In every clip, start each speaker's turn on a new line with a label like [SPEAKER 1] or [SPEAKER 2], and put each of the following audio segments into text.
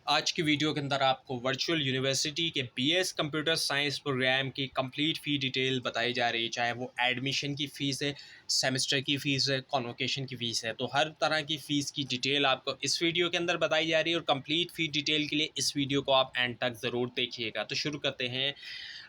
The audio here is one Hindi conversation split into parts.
[SPEAKER 1] आज की वीडियो के अंदर आपको वर्चुअल यूनिवर्सिटी के बीएस कंप्यूटर साइंस प्रोग्राम की कंप्लीट फ़ी डिटेल बताई जा रही है, चाहे वो एडमिशन की फ़ीस है, सेमेस्टर की फ़ीस है, कॉन्वोकेशन की फ़ीस है। तो हर तरह की फ़ीस की डिटेल आपको इस वीडियो के अंदर बताई जा रही है और कंप्लीट फ़ी डिटेल के लिए इस वीडियो को आप एंड तक ज़रूर देखिएगा। तो शुरू करते हैं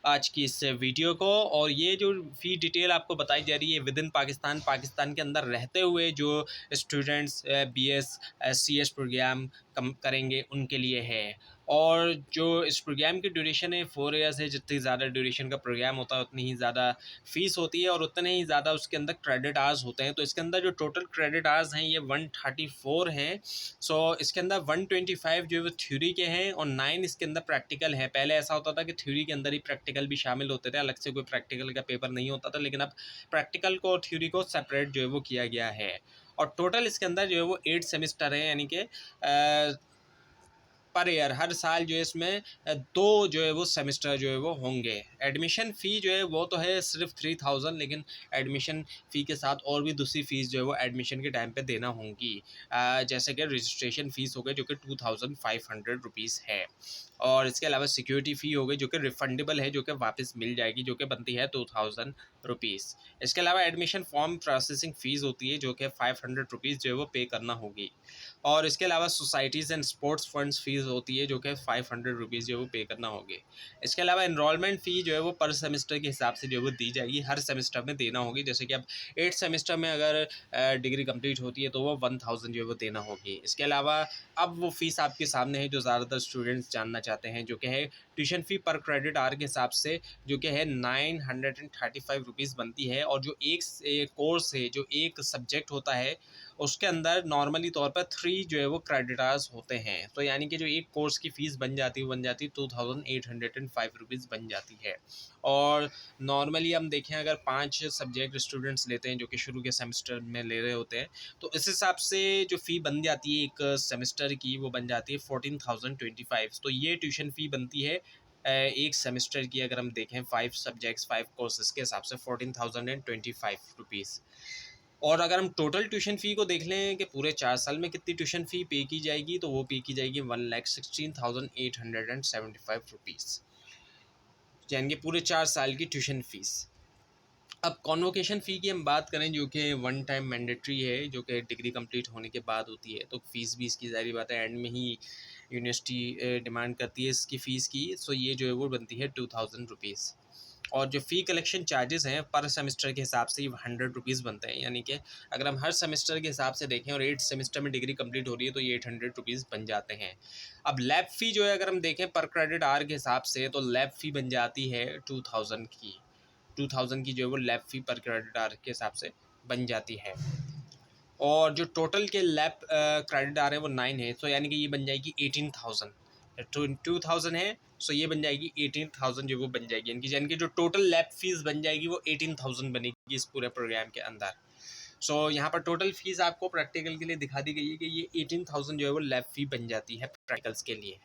[SPEAKER 1] आज की इस वीडियो को। और ये जो फ़ी डिटेल आपको बताई जा रही है विद इन पाकिस्तान के अंदर रहते हुए जो स्टूडेंट्स बीएस सीएस प्रोग्राम कम करेंगे उनके लिए है। और जो इस प्रोग्राम की ड्यूरेशन है 4 ईयर्स है। जितनी ज़्यादा ड्यूरेशन का प्रोग्राम होता है उतनी ही ज़्यादा फ़ीस होती है और उतने ही ज़्यादा उसके अंदर क्रेडिट आवर्स होते हैं। तो इसके अंदर जो टोटल क्रेडिट आवर्स हैं ये 134 हैं। सो इसके अंदर 125 जो है वो थ्योरी के हैं और 9 इसके अंदर प्रैक्टिकल है। पहले ऐसा होता था कि थ्योरी के अंदर ही प्रैक्टिकल भी शामिल होते थे, अलग से कोई प्रैक्टिकल का पेपर नहीं होता था, लेकिन अब प्रैक्टिकल को और थ्योरी को सेपरेट जो है वो किया गया है। और टोटल इसके अंदर जो है वो 8 सेमेस्टर है, यानी कि पर ईयर हर साल जो है इसमें 2 जो है वो सेमेस्टर जो है वो होंगे। एडमिशन फ़ी जो है वो तो है सिर्फ 3000, लेकिन एडमिशन फ़ी के साथ और भी दूसरी फ़ीस जो है वो एडमिशन के टाइम पे देना होंगी। जैसे कि रजिस्ट्रेशन फ़ीस हो गई जो कि 2500 रुपीज़ है। और इसके अलावा सिक्योरिटी फ़ी हो गई जो कि रिफंडेबल है, जो कि वापस मिल जाएगी, जो कि बनती है 2000 रुपीज़। इसके अलावा एडमिशन फॉर्म प्रोसेसिंग फ़ीस होती है जो कि 500 रुपीज़ जो है वो पे करना होगी। और इसके अलावा societies and sports funds fees होती है जो कि 500 रुपीज़ जो है वो पे करना होगी। इसके अलावा एनरोलमेंट फ़ी जो है वो पर सेमेस्टर के हिसाब से जो है वो दी जाएगी, हर सेमेस्टर में देना होगी। जैसे कि अब 8 सेमेस्टर में अगर डिग्री कंप्लीट होती है तो वो 1000 जो है वो देना होगी। इसके अलावा अब वो फ़ीस आपके सामने है जो ज़्यादातर स्टूडेंट्स जानना चाहते हैं, जो कि है ट्यूशन फ़ी पर क्रेडिट आवर के हिसाब से, जो कि है 935 रुपीज़ बनती है। और जो एक कोर्स है, जो एक सब्जेक्ट होता है, उसके अंदर नॉर्मली तौर पर 3 जो है वो क्रेडिट आवर्स होते हैं। तो यानी कि जो एक कोर्स की फ़ीस बन जाती है 2805 रुपीज़ बन जाती है। और नॉर्मली हम देखें अगर 5 सब्जेक्ट स्टूडेंट्स लेते हैं जो कि शुरू के सेमेस्टर में ले रहे होते हैं, तो इस हिसाब से जो फ़ी बन जाती है एक सेमेस्टर की, वो बन जाती है 14025। तो ये ट्यूशन फ़ी बनती है एक सेमेस्टर की। अगर हम देखें 5 सब्जेक्ट्स 5 कोर्सेज के हिसाब से 14025 रुपीज़। और अगर हम टोटल ट्यूशन फ़ी को देख लें कि पूरे 4 साल में कितनी ट्यूशन फ़ी पे की जाएगी, तो वो पे की जाएगी 1,16,875 रुपीज़, यानी कि पूरे 4 साल की ट्यूशन फ़ीस। अब कॉन्वोकेशन फ़ी की हम बात करें जो कि वन टाइम मैंडेटरी है, जो कि डिग्री कंप्लीट होने के बाद होती है, तो फ़ीस भी इसकी ज़ाहिर बात है एंड में ही यूनिवर्सिटी डिमांड करती है इसकी फ़ीस की। सो ये जो है वो बनती है 2000 रुपीज़। और जो फ़ी कलेक्शन चार्जेस हैं पर सेमेस्टर के हिसाब से ये 100 रुपीज़ बनते हैं, यानी कि अगर हम हर सेमेस्टर के हिसाब से देखें और 8 सेमेस्टर में डिग्री कंप्लीट हो रही है तो ये 800 रुपीज़ बन जाते हैं। अब लैब फ़ी जो है अगर हम देखें पर क्रेडिट आवर के हिसाब से, तो लैब फ़ी बन जाती है 2000 की। 2000 की जो है वो लैब फ़ी पर क्रेडिट आवर के हिसाब से बन जाती है। और जो टोटल के लैब क्रेडिट आवर है वो 9 है, तो यानी कि ये बन जाएगी 18,000। 2000 है, सो ये बन जाएगी 18,000 जो वो बन जाएगी, यानी कि जो टोटल लैब फीस बन जाएगी वो 18,000 बनेगी इस पूरे प्रोग्राम के अंदर। सो यहाँ पर टोटल फीस आपको प्रैक्टिकल के लिए दिखा दी गई है कि ये 18,000 जो है वो लैब फ़ी बन जाती है प्रैक्टिकल्स के लिए।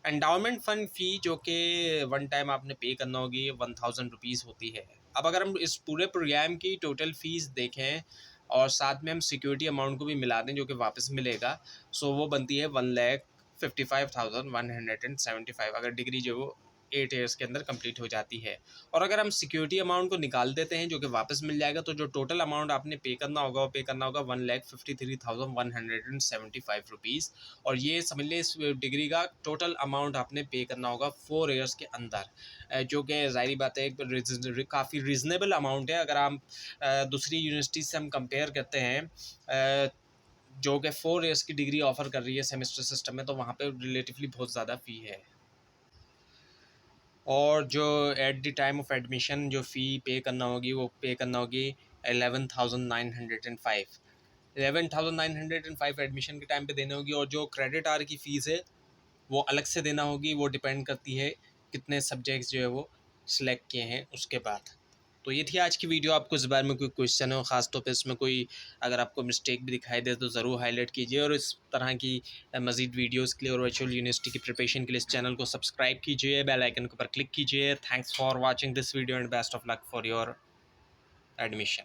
[SPEAKER 1] एंडाउमेंट फ़ंड फ़ी जो कि वन टाइम आपने पे करना होगी 1000 रुपीज़ होती है। अब अगर हम इस पूरे प्रोग्राम की टोटल फ़ीस देखें और साथ में हम सिक्योरिटी अमाउंट को भी मिला दें जो कि वापस मिलेगा, सो वो बनती है 1,55,175 अगर डिग्री जो वो 8 ईयर्स के अंदर कंप्लीट हो जाती है। और अगर हम सिक्योरिटी अमाउंट को निकाल देते हैं जो कि वापस मिल जाएगा, तो जो टोटल अमाउंट आपने पे करना होगा वो पे करना होगा 1,53,175 रुपीज़। और ये समझ लें इस डिग्री का टोटल अमाउंट आपने पे करना होगा 4 ईयर्स के अंदर, जो कि ज़ाहिर बात है काफ़ी रीज़नेबल अमाउंट है। अगर हम दूसरी यूनिवर्सिटी से हम कंपेयर करते हैं जो कि 4 ईयर्स की डिग्री ऑफ़र कर रही है सेमेस्टर सिस्टम में, तो वहाँ पे रिलेटिवली बहुत ज़्यादा फ़ी है। और जो at the time of admission जो फ़ी पे करना होगी वो पे करना होगी 11,905। 11,905 एडमिशन के टाइम पे देनी होगी। और जो क्रेडिट आवर की फ़ीस है वो अलग से देना होगी, वो डिपेंड करती है कितने सब्जेक्ट्स जो है वो सिलेक्ट किए हैं उसके बाद। तो ये थी आज की वीडियो। आपको इस बारे में कोई क्वेश्चन हो, ख़ास तौर पे इसमें कोई अगर आपको मिस्टेक भी दिखाई दे तो ज़रूर हाईलाइट कीजिए। और इस तरह की मज़ीद वीडियोज़ के लिए और वर्चुअल यूनिवर्सिटी की प्रिपरेशन के लिए इस चैनल को सब्सक्राइब कीजिए, बेल आइकन के ऊपर क्लिक कीजिए। Thanks for watching this video and best of luck for your admission.